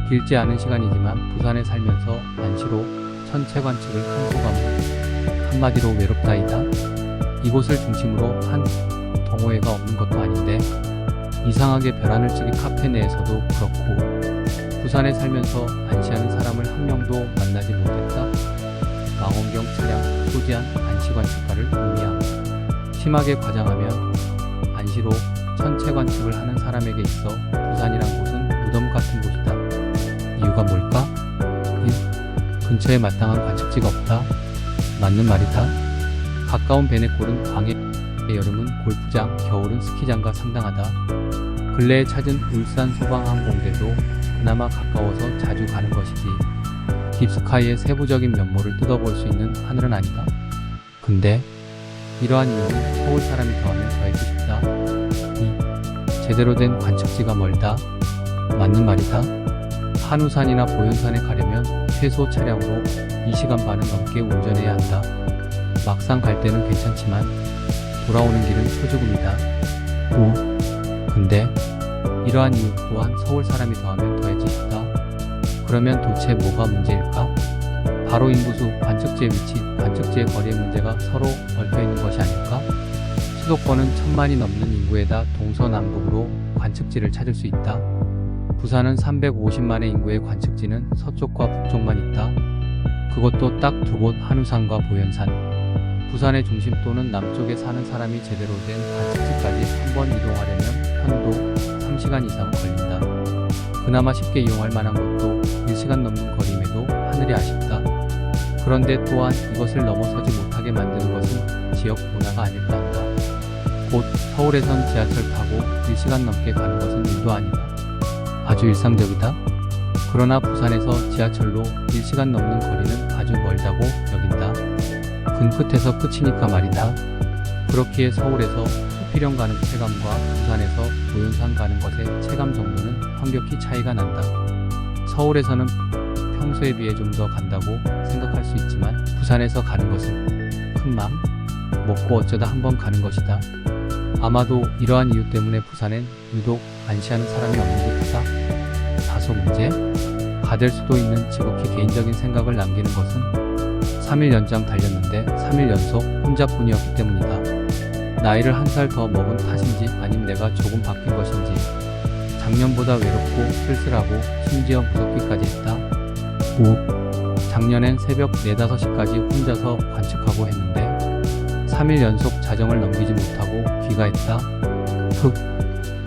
길지 않은 시간이지만 부산에 살면서 안시로 천체 관측을 한 소감은 한마디로 외롭다이다. 이곳을 중심으로 한 동호회가 없는 것도 아닌데 이상하게 벼라늘치기 카페 내에서도 그렇고 부산에 살면서 안시하는 사람을 한 명도 만나지 못했다. 망원경 차량 소지한 안시 관측가를 의미함. 심하게 과장하면 안시로 천체 관측을 하는 사람에게 있어 부산이란 곳은 무덤 같은 곳이다. 이유가 뭘까? 1. 근처에 마땅한 관측지가 없다. 맞는 말이다. 가까운 베네골은 광해, 여름은 골프장, 겨울은 스키장과 상당하다. 근래에 찾은 울산 소방항공대도 그나마 가까워서 자주 가는 것이지 딥스카이의 세부적인 면모를 뜯어볼 수 있는 하늘은 아니다. 근데 이러한 이유는 서울 사람이 더하면 더해지 싶다. 2. 제대로 된 관측지가 멀다. 맞는 말이다. 한우산이나 보현산에 가려면 최소 차량으로 2시간 반은 넘게 운전해야 한다. 막상 갈 때는 괜찮지만 돌아오는 길은 소죽음이다. 5. 근데 이러한 이유 또한 서울 사람이 더하면 더해지 싶다. 그러면 도대체 뭐가 문제일까? 바로 인구수, 관측지의 위치, 관측지의 거리의 문제가 서로 얽혀있는 것이 아닐까? 수도권은 1000만이 넘는 인구에다 동서남북으로 관측지를 찾을 수 있다. 부산은 350만의 인구의 관측지는 서쪽과 북쪽만 있다. 그것도 딱 두 곳, 한우산과 보현산. 부산의 중심 또는 남쪽에 사는 사람이 제대로 된 관측지까지 한 번 이동하려면 편도 3시간 이상은 걸린다. 그나마 쉽게 이용할 만한 곳도 1시간 넘는 거리임에도 하늘이 아쉽다. 그런데 또한 이것을 넘어서지 못하게 만드는 것은 지역 문화가 아닐까 한다. 곧 서울에선 지하철 타고 1시간 넘게 가는 것은 일도 아니다. 아주 일상적이다. 그러나 부산에서 지하철로 1시간 넘는 거리는 아주 멀다고 여긴다. 근 끝에서 끝이니까 말이다. 그렇기에 서울에서 수필령 가는 체감과 부산에서 보현산 가는 것의 체감 정도는 확연히 차이가 난다. 서울에서는 평소에 비해 좀 더 간다고 생각할 수 있지만 부산에서 가는 것은 큰맘 먹고 어쩌다 한번 가는 것이다. 아마도 이러한 이유 때문에 부산엔 유독 안시하는 사람이 없는 듯하다. 다소 문제? 가될 수도 있는 지극히 개인적인 생각을 남기는 것은 3일 연장 달렸는데 3일 연속 혼자뿐이었기 때문이다. 나이를 한 살 더 먹은 탓인지 아님 내가 조금 바뀐 것인지 작년보다 외롭고 쓸쓸하고 심지어 무섭기까지 했다. 5. 작년엔 새벽 4, 5시까지 혼자서 관측하고 했는데 3일 연속 자정을 넘기지 못하고 귀가했다. 흑.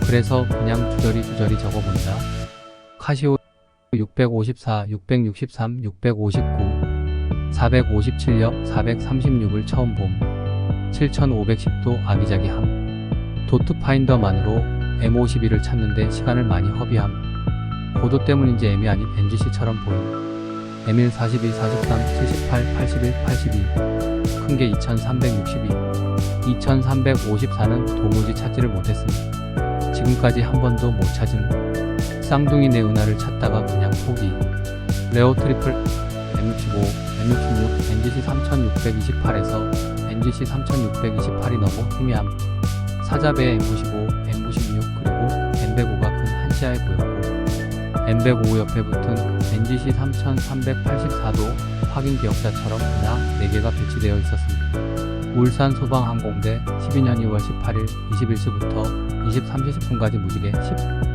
그래서 그냥 주저리 적어본다. 카시오 654, 663, 659 457역 436을 처음 봄. 7510도 아기자기함. 도트 파인더만으로 M51을 찾는데 시간을 많이 허비함. 고도 때문인지 M이 아닌 NGC처럼 보임. M1 42, 43, 78, 81, 82. 큰 게 2362. 2354는 도무지 찾지를 못했음. 지금까지 한 번도 못 찾음. 쌍둥이 내 은하를 찾다가 그냥 포기. 레오 트리플 M65, M66, NGC 3628에서 NGC 3628이 너무 희미함. 사자배의 M95, M96 그리고 M105가 큰 한시야에 보였고 M105 옆에 붙은 NGC 3384도 확인 기억자처럼 은하 4개가 배치되어 있었습니다. 울산 소방항공대 12년 2월 18일 21시부터 23시 10분까지 무지개 10